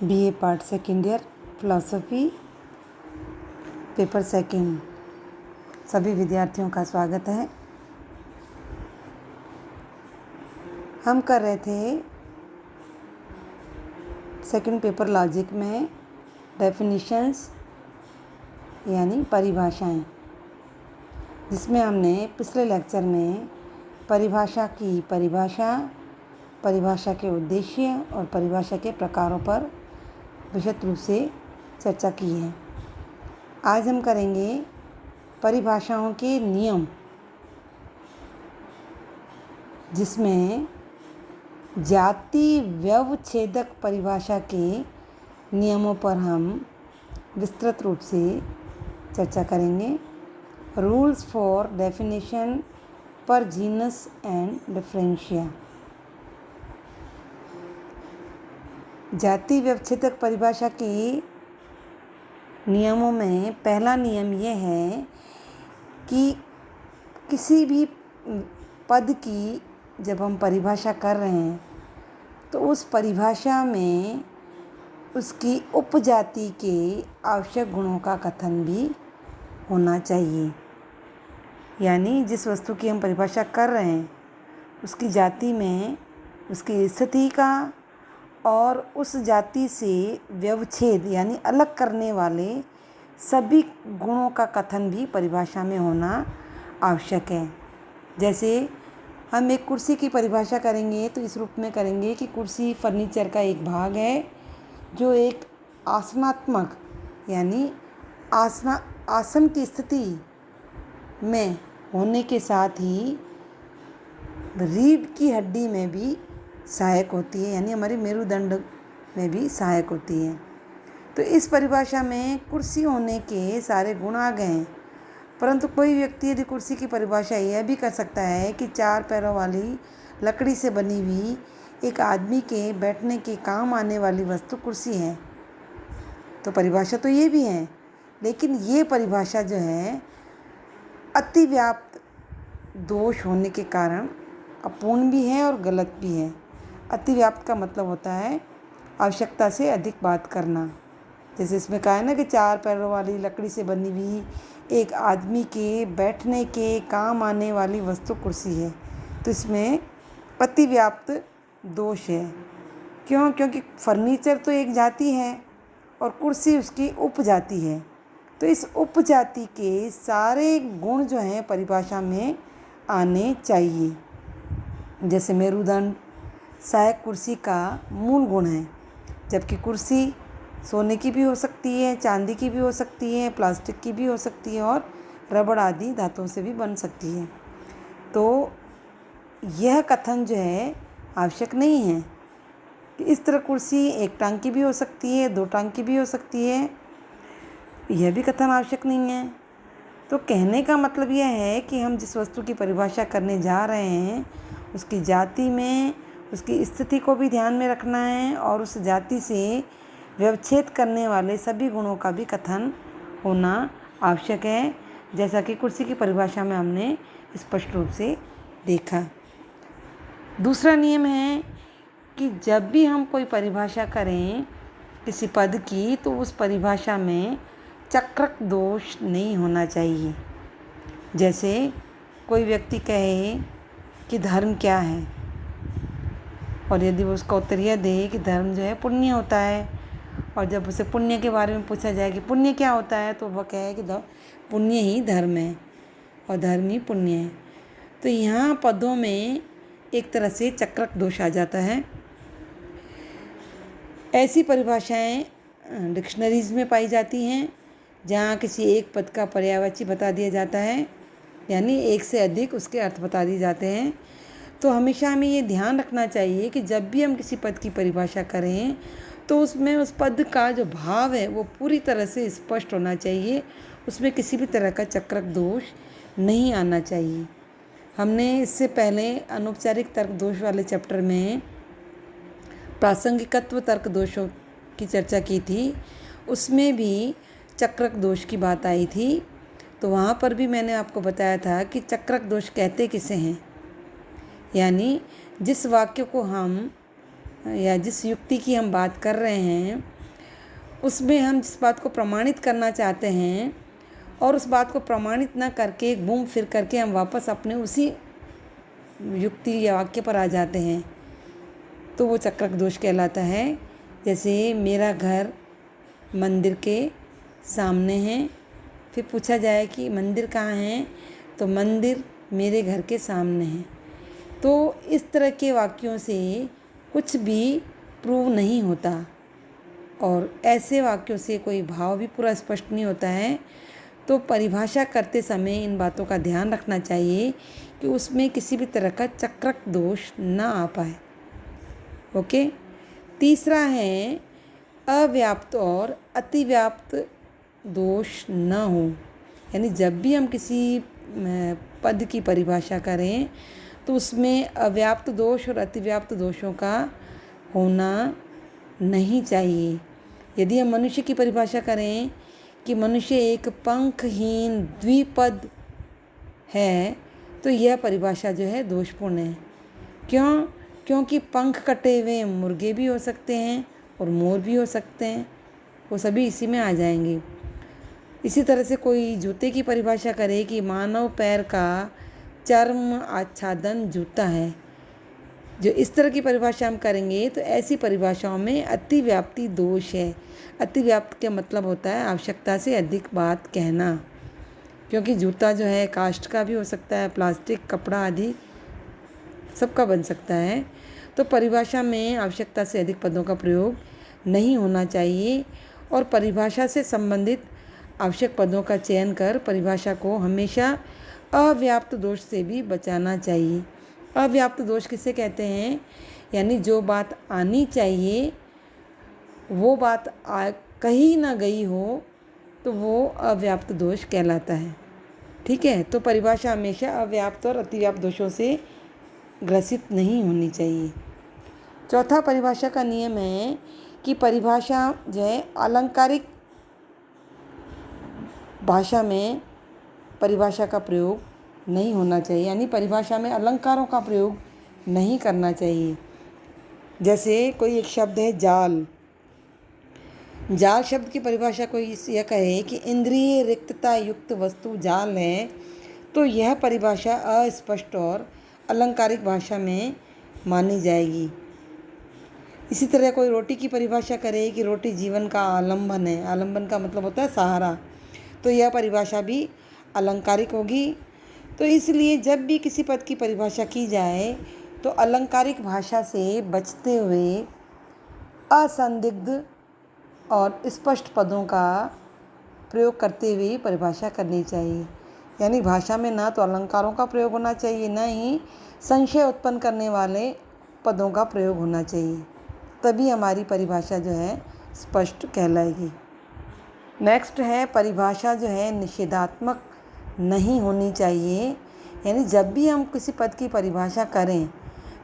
BA part second year philosophy paper second सभी विद्यार्थियों का स्वागत है। हम कर रहे थे सेकंड पेपर लॉजिक में डेफिनिशंस यानी परिभाषाएं, जिसमें हमने पिछले लेक्चर में परिभाषा की परिभाषा के उद्देश्य और परिभाषा के प्रकारों पर विशद रूप से चर्चा की है। आज हम करेंगे परिभाषाओं के नियम, जिसमें जाति व्यवच्छेदक परिभाषा के नियमों पर हम विस्तृत रूप से चर्चा करेंगे। रूल्स फॉर डेफिनेशन पर जीनस एंड डिफरेंशिया। जाति व्यवच्छेदक परिभाषा के नियमों में पहला नियम यह है कि किसी भी पद की जब हम परिभाषा कर रहे हैं तो उस परिभाषा में उसकी उपजाति के आवश्यक गुणों का कथन भी होना चाहिए। यानी जिस वस्तु की हम परिभाषा कर रहे हैं उसकी जाति में उसकी स्थिति का और उस जाति से व्यवच्छेद यानी अलग करने वाले सभी गुणों का कथन भी परिभाषा में होना आवश्यक है। जैसे हम एक कुर्सी की परिभाषा करेंगे तो इस रूप में करेंगे कि कुर्सी फर्नीचर का एक भाग है जो एक आसनात्मक यानी आसन की स्थिति में होने के साथ ही रीढ़ की हड्डी में भी सहायक होती है, यानी हमारी मेरुदंड में भी सहायक होती है। तो इस परिभाषा में कुर्सी होने के सारे गुण आ गए हैं। परंतु कोई व्यक्ति यदि कुर्सी की परिभाषा यह भी कर सकता है कि 4 पैरों वाली लकड़ी से बनी हुई एक आदमी के बैठने के काम आने वाली वस्तु कुर्सी है, तो परिभाषा तो ये भी है, लेकिन ये परिभाषा जो है अतिव्याप्त दोष होने के कारण अपूर्ण भी है और गलत भी है। अतिव्याप्त का मतलब होता है आवश्यकता से अधिक बात करना। जैसे इसमें कहा है ना कि 4 पैरों वाली लकड़ी से बनी हुई एक आदमी के बैठने के काम आने वाली वस्तु कुर्सी है, तो इसमें अतिव्याप्त दोष है। क्योंकि फर्नीचर तो एक जाति है और कुर्सी उसकी उपजाति है, तो इस उपजाति के सारे गुण जो हैं परिभाषा में आने चाहिए। जैसे मेरुदंड सहायक कुर्सी का मूल गुण है, जबकि कुर्सी सोने की भी हो सकती है, चांदी की भी हो सकती है, प्लास्टिक की भी हो सकती है और रबड़ आदि धातुओं से भी बन सकती है। तो यह कथन जो है आवश्यक नहीं है कि इस तरह कुर्सी एक टांग की भी हो सकती है, 2 टांग की भी हो सकती है, यह भी कथन आवश्यक नहीं है। तो कहने का मतलब यह है कि हम जिस वस्तु की परिभाषा करने जा रहे हैं उसकी जाति में उसकी स्थिति को भी ध्यान में रखना है और उस जाति से व्यवच्छेद करने वाले सभी गुणों का भी कथन होना आवश्यक है, जैसा कि कुर्सी की परिभाषा में हमने स्पष्ट रूप से देखा। दूसरा नियम है कि जब भी हम कोई परिभाषा करें किसी पद की तो उस परिभाषा में चक्रक दोष नहीं होना चाहिए। जैसे कोई व्यक्ति कहे कि धर्म क्या है, और यदि वो उसका उत्तर यह दे कि धर्म जो है पुण्य होता है, और जब उसे पुण्य के बारे में पूछा जाए कि पुण्य क्या होता है तो वह कहे कि पुण्य ही धर्म है और धर्म ही पुण्य है, तो यहाँ पदों में एक तरह से चक्रक दोष आ जाता है। ऐसी परिभाषाएं डिक्शनरीज में पाई जाती हैं जहाँ किसी एक पद का पर्यायवाची बता दिया जाता है, यानी एक से अधिक उसके अर्थ बता दिए जाते हैं। तो हमेशा हमें ये ध्यान रखना चाहिए कि जब भी हम किसी पद की परिभाषा करें तो उसमें उस पद का जो भाव है वो पूरी तरह से स्पष्ट होना चाहिए, उसमें किसी भी तरह का चक्रक दोष नहीं आना चाहिए। हमने इससे पहले अनौपचारिक तर्क दोष वाले चैप्टर में प्रासंगिकत्व तर्क दोषों की चर्चा की थी, उसमें भी चक्रक दोष की बात आई थी। तो वहाँ पर भी मैंने आपको बताया था कि चक्रक दोष कहते किसे हैं, यानी जिस वाक्य को हम या जिस युक्ति की हम बात कर रहे हैं उसमें हम जिस बात को प्रमाणित करना चाहते हैं और उस बात को प्रमाणित ना करके घूम फिर करके हम वापस अपने उसी युक्ति या वाक्य पर आ जाते हैं, तो वो चक्रक दोष कहलाता है। जैसे मेरा घर मंदिर के सामने है, फिर पूछा जाए कि मंदिर कहाँ है, तो मंदिर मेरे घर के सामने है। तो इस तरह के वाक्यों से कुछ भी प्रूव नहीं होता और ऐसे वाक्यों से कोई भाव भी पूरा स्पष्ट नहीं होता है। तो परिभाषा करते समय इन बातों का ध्यान रखना चाहिए कि उसमें किसी भी तरह का चक्रक दोष ना आ पाए। ओके। तीसरा है अव्याप्त और अतिव्याप्त दोष न हो। यानी जब भी हम किसी पद की परिभाषा करें तो उसमें अव्याप्त दोष और अतिव्याप्त दोषों का होना नहीं चाहिए। यदि हम मनुष्य की परिभाषा करें कि मनुष्य एक पंखहीन द्विपद है, तो यह परिभाषा जो है दोषपूर्ण है। क्यों? क्योंकि पंख कटे हुए मुर्गे भी हो सकते हैं और मोर भी हो सकते हैं, वो सभी इसी में आ जाएंगे। इसी तरह से कोई जूते की परिभाषा करे कि मानव पैर का चर्म आच्छादन जूता है, जो इस तरह की परिभाषा हम करेंगे तो ऐसी परिभाषाओं में अतिव्याप्ति दोष है। अतिव्याप्त का मतलब होता है आवश्यकता से अधिक बात कहना, क्योंकि जूता जो है काष्ठ का भी हो सकता है, प्लास्टिक, कपड़ा आदि सबका बन सकता है। तो परिभाषा में आवश्यकता से अधिक पदों का प्रयोग नहीं होना चाहिए और परिभाषा से संबंधित आवश्यक पदों का चयन कर परिभाषा को हमेशा अव्याप्त दोष से भी बचाना चाहिए। अव्याप्त दोष किसे कहते हैं? यानी जो बात आनी चाहिए वो बात कही ना गई हो तो वो अव्याप्त दोष कहलाता है। ठीक है, तो परिभाषा हमेशा अव्याप्त और अतिव्याप्त दोषों से ग्रसित नहीं होनी चाहिए। चौथा परिभाषा का नियम है कि परिभाषा जो है अलंकारिक भाषा में परिभाषा का प्रयोग नहीं होना चाहिए, यानी परिभाषा में अलंकारों का प्रयोग नहीं करना चाहिए। जैसे कोई एक शब्द है जाल। जाल शब्द की परिभाषा कोई यह कहे कि इंद्रिय रिक्तता युक्त वस्तु जाल है, तो यह परिभाषा अस्पष्ट और अलंकारिक भाषा में मानी जाएगी। इसी तरह कोई रोटी की परिभाषा करे कि रोटी जीवन का आलंबन है। आलंबन का मतलब होता है सहारा, तो यह परिभाषा भी अलंकारिक होगी। तो इसलिए जब भी किसी पद की परिभाषा की जाए तो अलंकारिक भाषा से बचते हुए असंदिग्ध और स्पष्ट पदों का प्रयोग करते हुए परिभाषा करनी चाहिए। यानी भाषा में ना तो अलंकारों का प्रयोग होना चाहिए, ना ही संशय उत्पन्न करने वाले पदों का प्रयोग होना चाहिए, तभी हमारी परिभाषा जो है स्पष्ट कहलाएगी। नेक्स्ट है परिभाषा जो है निषेधात्मक नहीं होनी चाहिए। यानी जब भी हम किसी पद की परिभाषा करें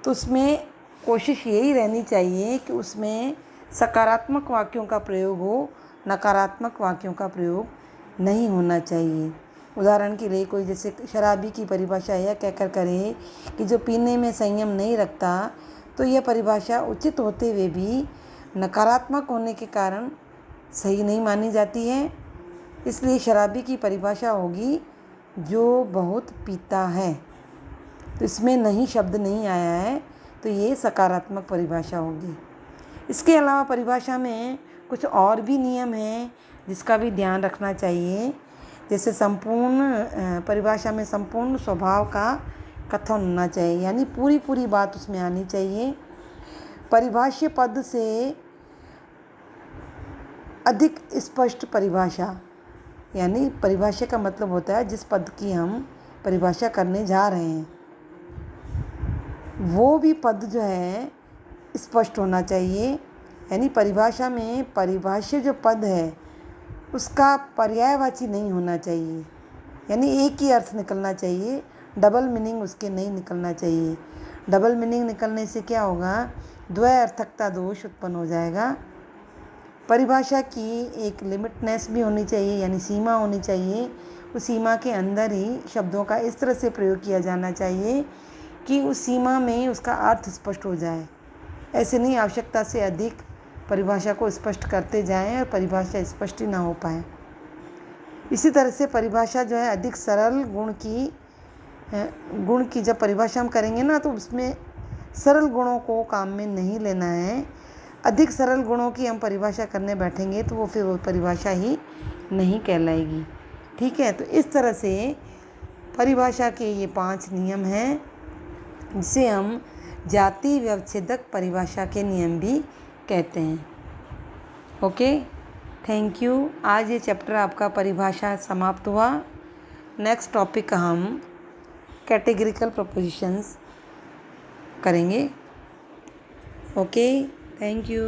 तो उसमें कोशिश यही रहनी चाहिए कि उसमें सकारात्मक वाक्यों का प्रयोग हो, नकारात्मक वाक्यों का प्रयोग नहीं होना चाहिए। उदाहरण के लिए कोई जैसे शराबी की परिभाषा यह कहकर करे कि जो पीने में संयम नहीं रखता, तो यह परिभाषा उचित होते हुए भी नकारात्मक होने के कारण सही नहीं मानी जाती है। इसलिए शराबी की परिभाषा होगी जो बहुत पीता है, तो इसमें नहीं शब्द नहीं आया है, तो ये सकारात्मक परिभाषा होगी। इसके अलावा परिभाषा में कुछ और भी नियम हैं जिसका भी ध्यान रखना चाहिए। जैसे संपूर्ण परिभाषा में संपूर्ण स्वभाव का कथन होना चाहिए, यानी पूरी पूरी बात उसमें आनी चाहिए। परिभाष्य पद से अधिक स्पष्ट परिभाषा, यानी परिभाषा का मतलब होता है जिस पद की हम परिभाषा करने जा रहे हैं वो भी पद जो है स्पष्ट होना चाहिए। यानी परिभाषा में परिभाष्य जो पद है उसका पर्यायवाची नहीं होना चाहिए, यानी एक ही अर्थ निकलना चाहिए, डबल मीनिंग उसके नहीं निकलना चाहिए। डबल मीनिंग निकलने से क्या होगा, द्वयर्थकता दोष उत्पन्न हो जाएगा। परिभाषा की एक लिमिटनेस भी होनी चाहिए, यानी सीमा होनी चाहिए। उस सीमा के अंदर ही शब्दों का इस तरह से प्रयोग किया जाना चाहिए कि उस सीमा में उसका अर्थ स्पष्ट हो जाए। ऐसे नहीं आवश्यकता से अधिक परिभाषा को स्पष्ट करते जाएं और परिभाषा स्पष्ट ही ना हो पाए। इसी तरह से परिभाषा जो है अधिक सरल गुण की जब परिभाषा हम करेंगे ना, तो उसमें सरल गुणों को काम में नहीं लेना है। अधिक सरल गुणों की हम परिभाषा करने बैठेंगे तो वो फिर वो परिभाषा ही नहीं कहलाएगी। ठीक है, तो इस तरह से परिभाषा के ये 5 नियम हैं, जिसे हम जाति व्यवच्छेदक परिभाषा के नियम भी कहते हैं। Okay, thank you. आज ये चैप्टर आपका परिभाषा समाप्त हुआ। नेक्स्ट टॉपिक का हम कैटेगरिकल प्रपोजिशंस करेंगे। Okay, thank you.